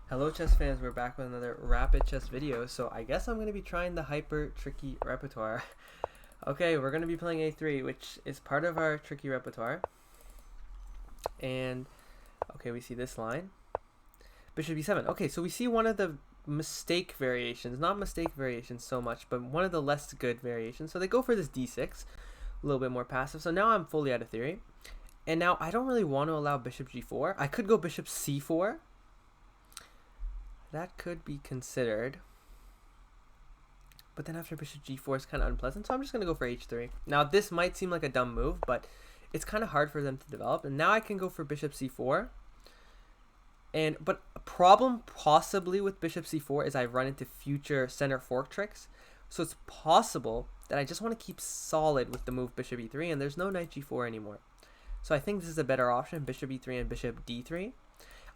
Hello chess fans, we're back with another rapid chess video. So I guess I'm going to be trying the hyper tricky repertoire. Okay, we're going to be playing a3, which is part of our tricky repertoire. And okay, we see this line. Bishop b7. Okay, so we see one of the mistake variations, not mistake variations so much, but one of the less good variations. So they go for this d6, a little bit more passive. So now I'm fully out of theory. And now I don't really want to allow bishop g4. I could go bishop c4. That could be considered. But then after bishop g4 is kind of unpleasant, so I'm just going to go for h3. Now this might seem like a dumb move, but it's kind of hard for them to develop. And now I can go for bishop c4. But a problem possibly with bishop c4 is I run into future center fork tricks. So it's possible that I just want to keep solid with the move bishop e3, and there's no knight g4 anymore. So I think this is a better option, bishop e3 and bishop d3.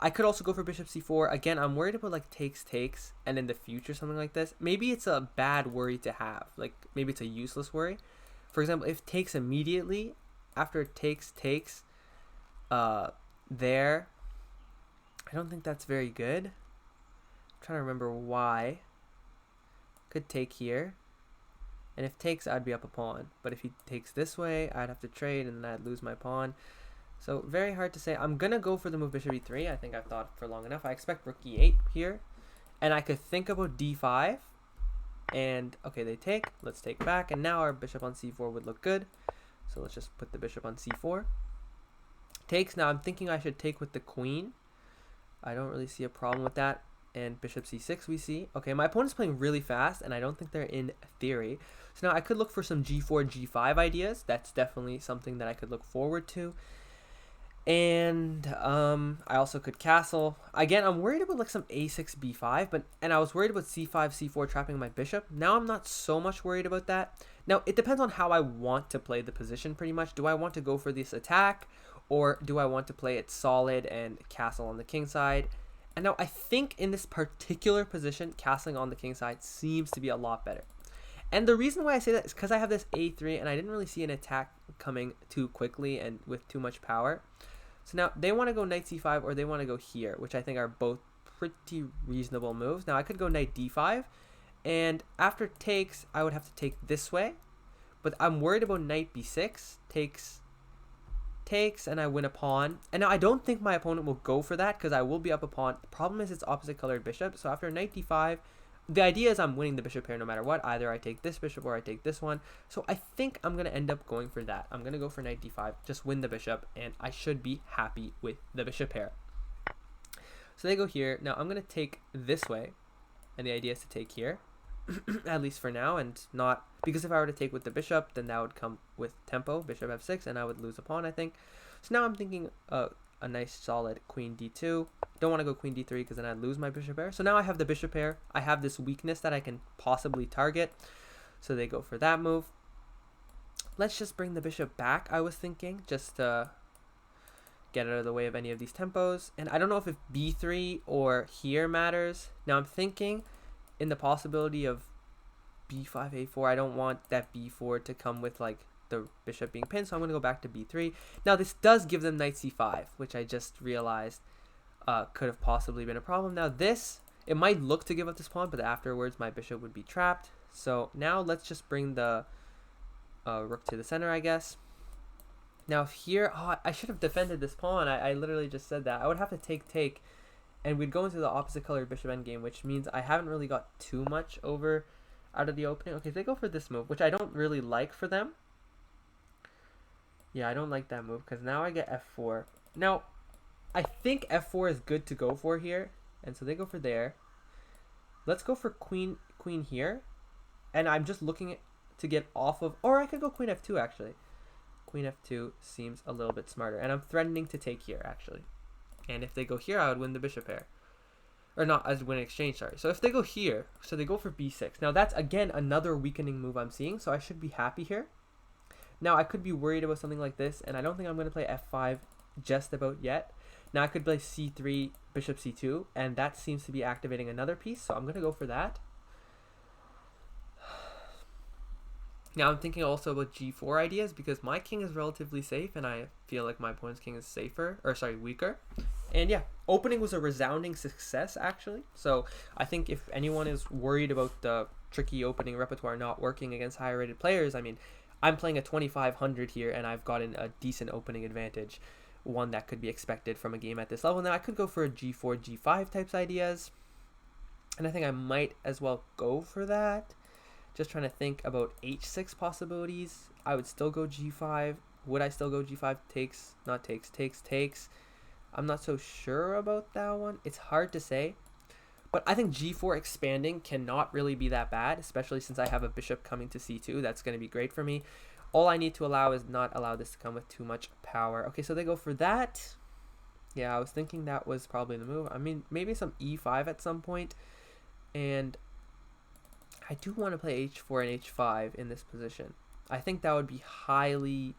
I could also go for bishop c4. Again, I'm worried about like takes, and in the future something like this. Maybe it's a bad worry to have. Like maybe it's a useless worry. For example, if takes immediately after takes, there, I don't think that's very good. I'm trying to remember why. Could take here. And if takes, I'd be up a pawn. But if he takes this way, I'd have to trade and then I'd lose my pawn. So very hard to say. I'm going to go for the move bishop e3. I think I've thought for long enough. I expect rook e8 here. And I could think about d5. And okay, they take. Let's take back. And now our bishop on c4 would look good. So let's just put the bishop on c4. Takes. Now I'm thinking I should take with the queen. I don't really see a problem with that. And bishop c6 we see. Okay, my opponent's playing really fast, and I don't think they're in theory. So now I could look for some g4, g5 ideas. That's definitely something that I could look forward to. And I also could castle. Again, I'm worried about like some a6, b5, and I was worried about c5, c4 trapping my bishop. Now I'm not so much worried about that. Now it depends on how I want to play the position pretty much. Do I want to go for this attack, or do I want to play it solid and castle on the king side? And now I think in this particular position, castling on the king side seems to be a lot better. And the reason why I say that is because I have this a3 and I didn't really see an attack coming too quickly and with too much power. So now they want to go knight c5 or they want to go here, which I think are both pretty reasonable moves. Now I could go knight d5, and after takes, I would have to take this way. But I'm worried about knight b6, takes, and I win a pawn. And now I don't think my opponent will go for that because I will be up a pawn. The problem is it's opposite colored bishop. So after knight d5, the idea is I'm winning the bishop pair no matter what. Either I take this bishop or I take this one. So I think I'm going to end up going for that. I'm going to go for knight d5, just win the bishop, and I should be happy with the bishop pair. So they go here. Now I'm going to take this way, and the idea is to take here, at least for now, and not, because if I were to take with the bishop, then that would come with tempo, bishop f6, and I would lose a pawn, I think. So now I'm thinking a nice solid queen d2. Don't want to go queen d3 because then I'd lose my bishop pair. So now I have the bishop pair. I have this weakness that I can possibly target. So they go for that move. Let's just bring the bishop back, I was thinking, just to get out of the way of any of these tempos. And I don't know if b3 or here matters. Now I'm thinking in the possibility of b5, a4. I don't want that b4 to come with like the bishop being pinned, so I'm going to go back to b3. Now this does give them knight c5, which I just realized could have possibly been a problem. Now this, it might look to give up this pawn, but afterwards my bishop would be trapped. So now let's just bring the rook to the center, I guess. Now here, I should have defended this pawn. I literally just said that. I would have to take, and we'd go into the opposite colored bishop endgame, which means I haven't really got too much over out of the opening. Okay, they go for this move, which I don't really like for them. Yeah, I don't like that move because now I get f4. Now, I think f4 is good to go for here, and so they go for there. Let's go for queen here, and I'm just looking to get off of, or I could go queen f2 actually. Queen f2 seems a little bit smarter, and I'm threatening to take here actually. And if they go here, I would win the bishop pair. Or not, as win exchange, sorry. So if they go here, so they go for b6. Now that's again another weakening move I'm seeing, so I should be happy here. Now I could be worried about something like this, and I don't think I'm going to play f5 just about yet. Now I could play c3, bishop c2, and that seems to be activating another piece, so I'm going to go for that. Now I'm thinking also about g4 ideas because my king is relatively safe, and I feel like my opponent's king is safer, or sorry, weaker. And yeah, opening was a resounding success, actually. So I think if anyone is worried about the tricky opening repertoire not working against higher rated players, I mean, I'm playing a 2500 here, and I've gotten a decent opening advantage, one that could be expected from a game at this level. Now, I could go for a g4, g5 types ideas, and I think I might as well go for that. Just trying to think about h6 possibilities. I would still go g5. Would I still go g5? Takes, not takes, takes, takes. I'm not so sure about that one. It's hard to say. But I think g4 expanding cannot really be that bad, especially since I have a bishop coming to c2. That's going to be great for me. All I need to allow is not allow this to come with too much power. Okay, so they go for that. Yeah, I was thinking that was probably the move. I mean, maybe some e5 at some point. And I do want to play h4 and h5 in this position. I think that would be highly,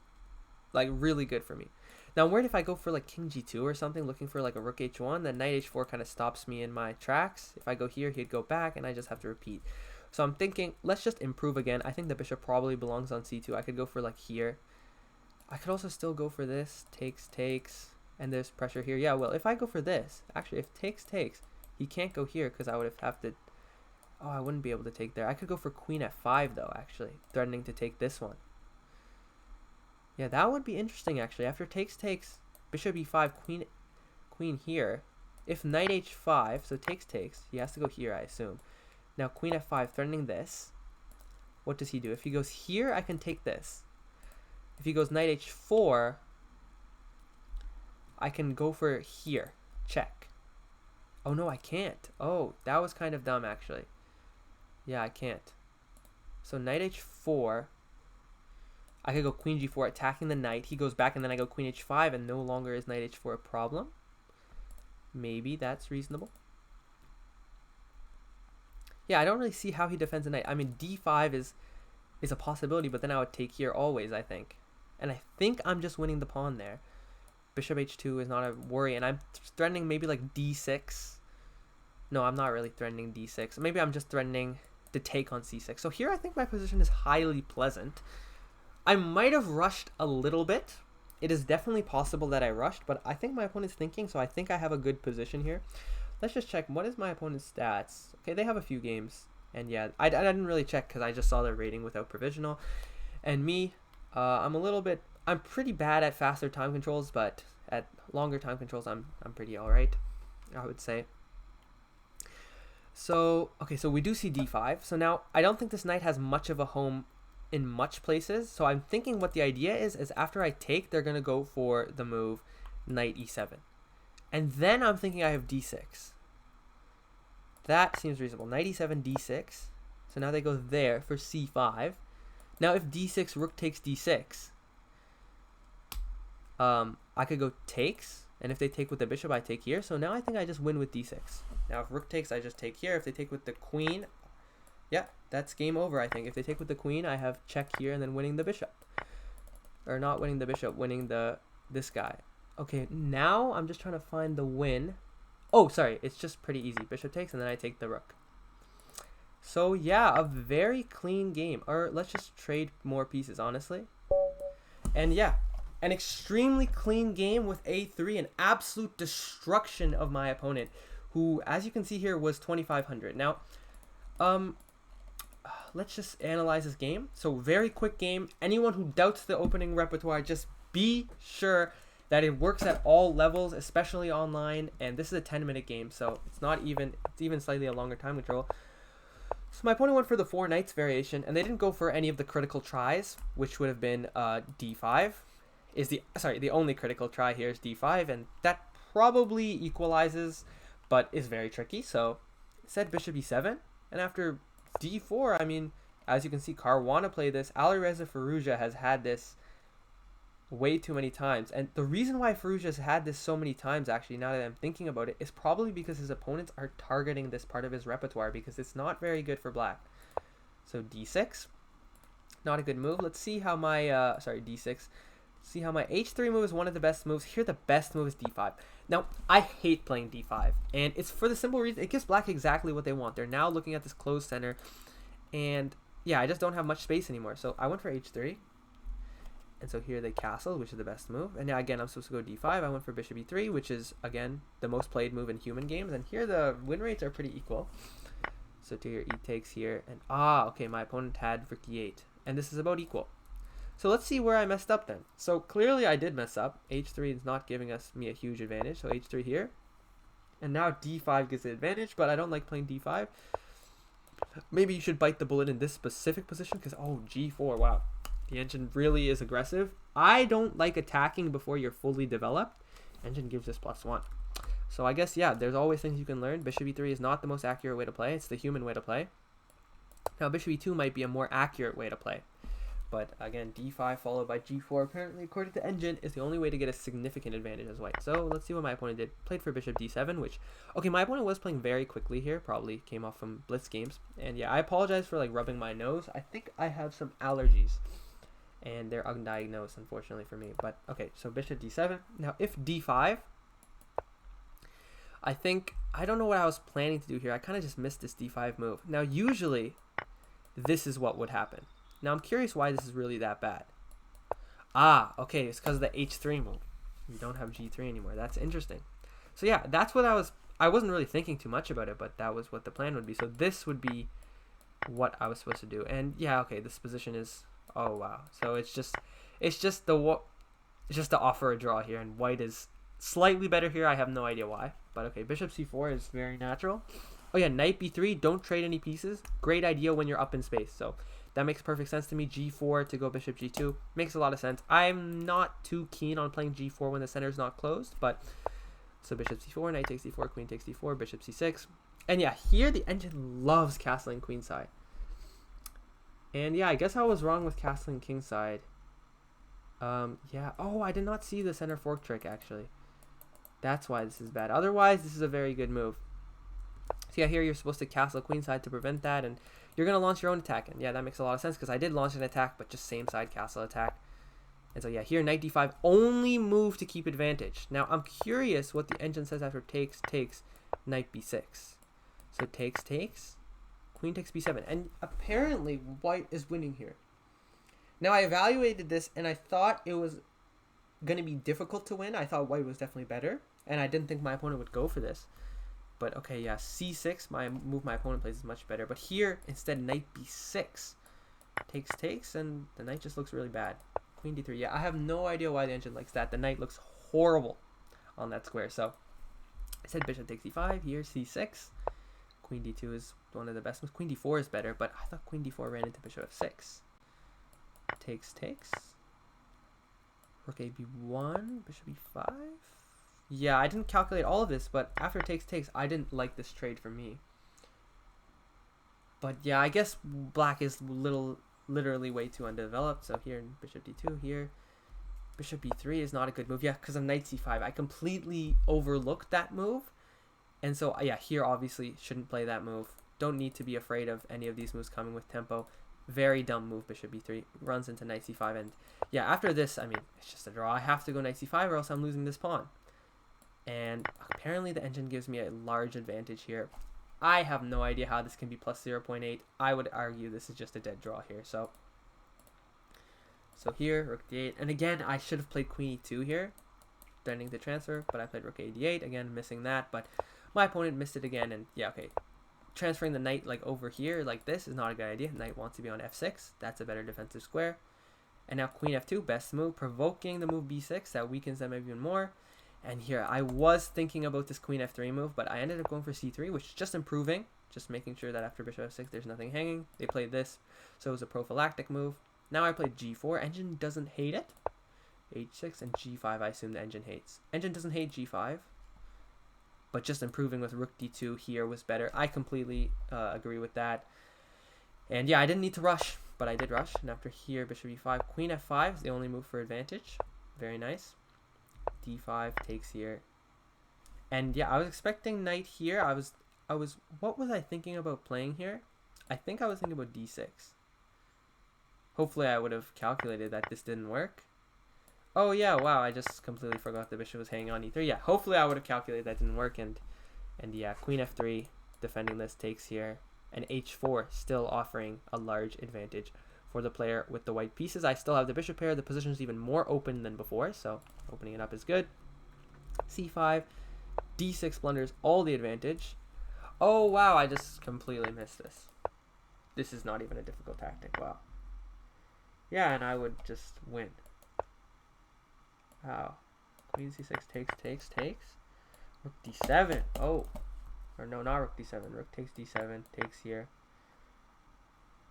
like, really good for me. Now, I'm worried if I go for, like, king g2 or something, looking for, like, a rook h1, then knight h4 kind of stops me in my tracks. If I go here, he'd go back, and I just have to repeat. So I'm thinking, let's just improve again. I think the bishop probably belongs on c2. I could go for, like, here. I could also still go for this. Takes, takes, and there's pressure here. Yeah, well, if I go for this, actually, if takes, takes, he can't go here because I would have to... Oh, I wouldn't be able to take there. I could go for queen f5, though, actually, threatening to take this one. Yeah, that would be interesting, actually. After takes, takes, bishop e5, queen here. If knight h5, so takes, takes, he has to go here, I assume. Now, queen f5, threatening this. What does he do? If he goes here, I can take this. If he goes knight h4, I can go for here. Check. Oh, no, I can't. Oh, that was kind of dumb, actually. Yeah, I can't. So knight h4... I could go queen g4, attacking the knight. He goes back, and then I go queen h5, and no longer is knight h4 a problem. Maybe that's reasonable. Yeah, I don't really see how he defends the knight. I mean, d5 is a possibility, but then I would take here always, I think. And I think I'm just winning the pawn there. Bishop h2 is not a worry, and I'm threatening maybe like d6. No, I'm not really threatening d6. Maybe I'm just threatening the take on c6. So here I think my position is highly pleasant. I might have rushed a little bit. It is definitely possible that I rushed, but I think my opponent's thinking, so I think I have a good position here. Let's just check. What is my opponent's stats? Okay, they have a few games. And yeah, I didn't really check because I just saw their rating without provisional. And me, I'm pretty bad at faster time controls, but at longer time controls, I'm pretty alright, I would say. So, okay, so we do see d5. So now, I don't think this knight has much of a home in much places. So I'm thinking what the idea is after I take, they're going to go for the move knight e7. And then I'm thinking I have d6. That seems reasonable. Knight e7, d6. So now they go there for c5. Now if d6, rook takes d6, I could go takes. And if they take with the bishop, I take here. So now I think I just win with d6. Now if rook takes, I just take here. If they take with the queen, yeah, that's game over, I think. If they take with the queen, I have check here and then winning the bishop. Or not winning the bishop, winning this guy. Okay, now I'm just trying to find the win. Oh, sorry, it's just pretty easy. Bishop takes, and then I take the rook. So yeah, a very clean game. Or let's just trade more pieces, honestly. And yeah, an extremely clean game with a3, an absolute destruction of my opponent, who, as you can see here, was 2500. Now, let's just analyze this game. So very quick game. Anyone who doubts the opening repertoire, just be sure that it works at all levels, especially online. And this is a 10-minute game, so it's even slightly a longer time control. So my opponent went for the 4 knights variation, and they didn't go for any of the critical tries, which would have been d5. The only critical try here is d5, and that probably equalizes, but is very tricky. So it said bishop e7, and after d4, I mean, as you can see, Caruana played this. Alireza Firouzja has had this way too many times. And the reason why Firouzja has had this so many times, actually, now that I'm thinking about it, is probably because his opponents are targeting this part of his repertoire, because it's not very good for black. So d6, not a good move. Let's see how my, d6. See how my h3 move is one of the best moves. Here, the best move is d5. Now, I hate playing d5, and it's for the simple reason it gives black exactly what they want. They're now looking at this closed center, and yeah, I just don't have much space anymore. So I went for h3, And so here they castle, which is the best move. And now again, I'm supposed to go d5. I went for bishop e3, which is, again, the most played move in human games. And here the win rates are pretty equal. So to here, e takes here. And okay, my opponent had rook e8. And this is about equal. So let's see where I messed up then. So clearly I did mess up. h3 is not giving me a huge advantage. So h3 here. And now d5 gives the advantage, but I don't like playing d5. Maybe you should bite the bullet in this specific position because, g4, wow. The engine really is aggressive. I don't like attacking before you're fully developed. Engine gives us +1. So I guess, yeah, there's always things you can learn. Bishop e3 is not the most accurate way to play. It's the human way to play. Now, bishop e2 might be a more accurate way to play. But again, d5 followed by g4, apparently, according to Engine, is the only way to get a significant advantage as white. So let's see what my opponent did. Played for bishop d7, which, okay, my opponent was playing very quickly here. Probably came off from blitz games. And yeah, I apologize for like rubbing my nose. I think I have some allergies. And they're undiagnosed, unfortunately for me. But okay, so bishop d7. Now, if d5, I don't know what I was planning to do here. I kind of just missed this d5 move. Now, usually, this is what would happen. Now, I'm curious why this is really that bad. Okay, it's because of the h3 move. You don't have g3 anymore. That's interesting. So yeah, that's what I wasn't really thinking too much about it, but that was what the plan would be. So this would be what I was supposed to do. And yeah, okay, this position is, oh wow. So it's just to offer a draw here, and white is slightly better here. I have no idea why, but okay, bishop c4 is very natural. Oh yeah, knight b3, don't trade any pieces. Great idea when you're up in space. So that makes perfect sense to me. g4 to go bishop g2 makes a lot of sense. I'm not too keen on playing g4 when the center is not closed, but so bishop c4, knight takes d4, queen takes d4, bishop c6. And yeah, here the engine loves castling queenside. And yeah, I guess I was wrong with castling kingside. Yeah, I did not see the center fork trick actually. That's why this is bad. Otherwise, this is a very good move. So yeah, here you're supposed to castle queenside to prevent that, and you're going to launch your own attack. And yeah, that makes a lot of sense because I did launch an attack, but just same side castle attack. And so yeah, here knight d5, only move to keep advantage. Now, I'm curious what the engine says after takes, knight b6. So takes, queen takes b7. And apparently, white is winning here. Now, I evaluated this, and I thought it was going to be difficult to win. I thought white was definitely better, and I didn't think my opponent would go for this. But okay, yeah, c6, my move my opponent plays is much better. But here, instead, knight b6. Takes, and the knight just looks really bad. Queen d3, yeah, I have no idea why the engine likes that. The knight looks horrible on that square. So, I said bishop takes d5, here c6. Queen d2 is one of the best moves. Queen d4 is better, but I thought queen d4 ran into bishop f6. Takes. Rook a b1, bishop e5. Yeah, I didn't calculate all of this, but after takes, I didn't like this trade for me. But yeah, I guess black is literally way too undeveloped. So here, bishop d2, here. Bishop b3 is not a good move. Yeah, because of knight c5. I completely overlooked that move. And so, yeah, here obviously shouldn't play that move. Don't need to be afraid of any of these moves coming with tempo. Very dumb move, bishop b3. Runs into knight c5. And yeah, after this, I mean, it's just a draw. I have to go knight c5 or else I'm losing this pawn. And apparently the engine gives me a large advantage here. I have no idea how this can be plus 0.8. I would argue this is just a dead draw here. So here, rook d8. And again, I should have played queen e2 here, threatening the transfer, but I played rook a d8. Again, missing that, but my opponent missed it again. And yeah, okay. Transferring the knight like over here like this is not a good idea. Knight wants to be on f6. That's a better defensive square. And now queen f2, best move, provoking the move b6. That weakens them even more. And here, I was thinking about this queen f3 move, but I ended up going for c3, which is just improving. Just making sure that after bishop f6, there's nothing hanging. They played this, so it was a prophylactic move. Now I played g4. Engine doesn't hate it. h6 and g5, I assume the engine hates. Engine doesn't hate g5, but just improving with rook d2 here was better. I completely agree with that. And yeah, I didn't need to rush, but I did rush. And after here, bishop e5, queen f5 is the only move for advantage. Very nice. d5 takes here. And yeah, I was expecting knight here. What was I thinking about playing here? I think I was thinking about d6. Hopefully I would have calculated that this didn't work. Oh yeah, wow, I just completely forgot the bishop was hanging on e3. Yeah, hopefully I would have calculated that didn't work. And yeah, queen f3, defending this takes here. And h4 still offering a large advantage for the player with the white pieces. I still have the bishop pair. The position is even more open than before, so opening it up is good. c5, d6 blunders all the advantage. Oh, wow, I just completely missed this. This is not even a difficult tactic, wow. Yeah, and I would just win. Wow. Queen c6 takes. Rook d7. Oh. Or no, not rook d7. Rook takes d7, takes here.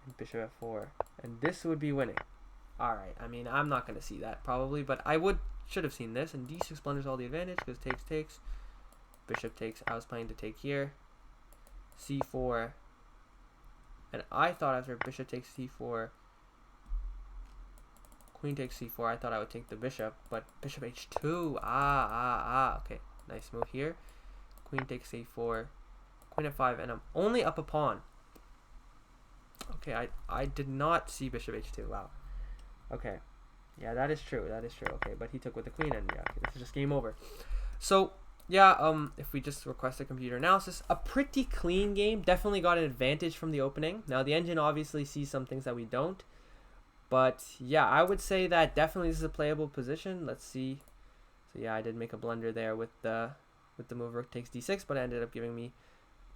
And bishop f4. And this would be winning. Alright, I mean, I'm not going to see that probably, but I should have seen this. And d6 blunders all the advantage because takes. Bishop takes. I was planning to take here. c4. And I thought after bishop takes c4, queen takes c4, I thought I would take the bishop, but bishop h2. Okay, nice move here. Queen takes a4, queen f5, and I'm only up a pawn. Okay, I did not see bishop h2. Wow. Okay, yeah, that is true. Okay, but he took with the queen, and yeah, okay, this is just game over. So yeah, if we just request a computer analysis, a pretty clean game. Definitely got an advantage from the opening. Now the engine obviously sees some things that we don't. But yeah, I would say that definitely this is a playable position. Let's see. So yeah, I did make a blunder there with the move rook takes d6, but it ended up giving me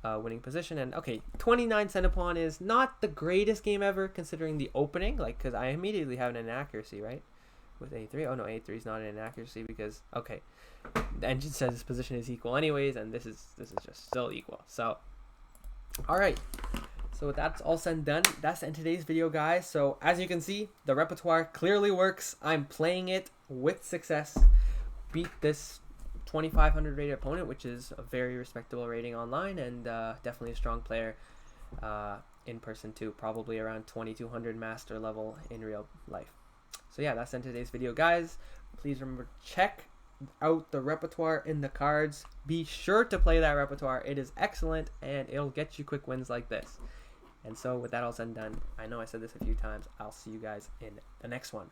a winning position. And okay, 29 center pawn is not the greatest game ever considering the opening, like because I immediately have an inaccuracy, right? With a3. Oh no, a3 is not an inaccuracy because okay, the engine says this position is equal anyways, and this is just still equal. So all right. So that's all said and done. That's the end of today's video, guys. So as you can see, the repertoire clearly works. I'm playing it with success. Beat this 2,500 rated opponent, which is a very respectable rating online, and definitely a strong player in person too. Probably around 2,200 master level in real life. So yeah, that's the end of today's video, guys. Please remember, check out the repertoire in the cards. Be sure to play that repertoire. It is excellent, and it'll get you quick wins like this. And so with that all said and done, I know I said this a few times, I'll see you guys in the next one.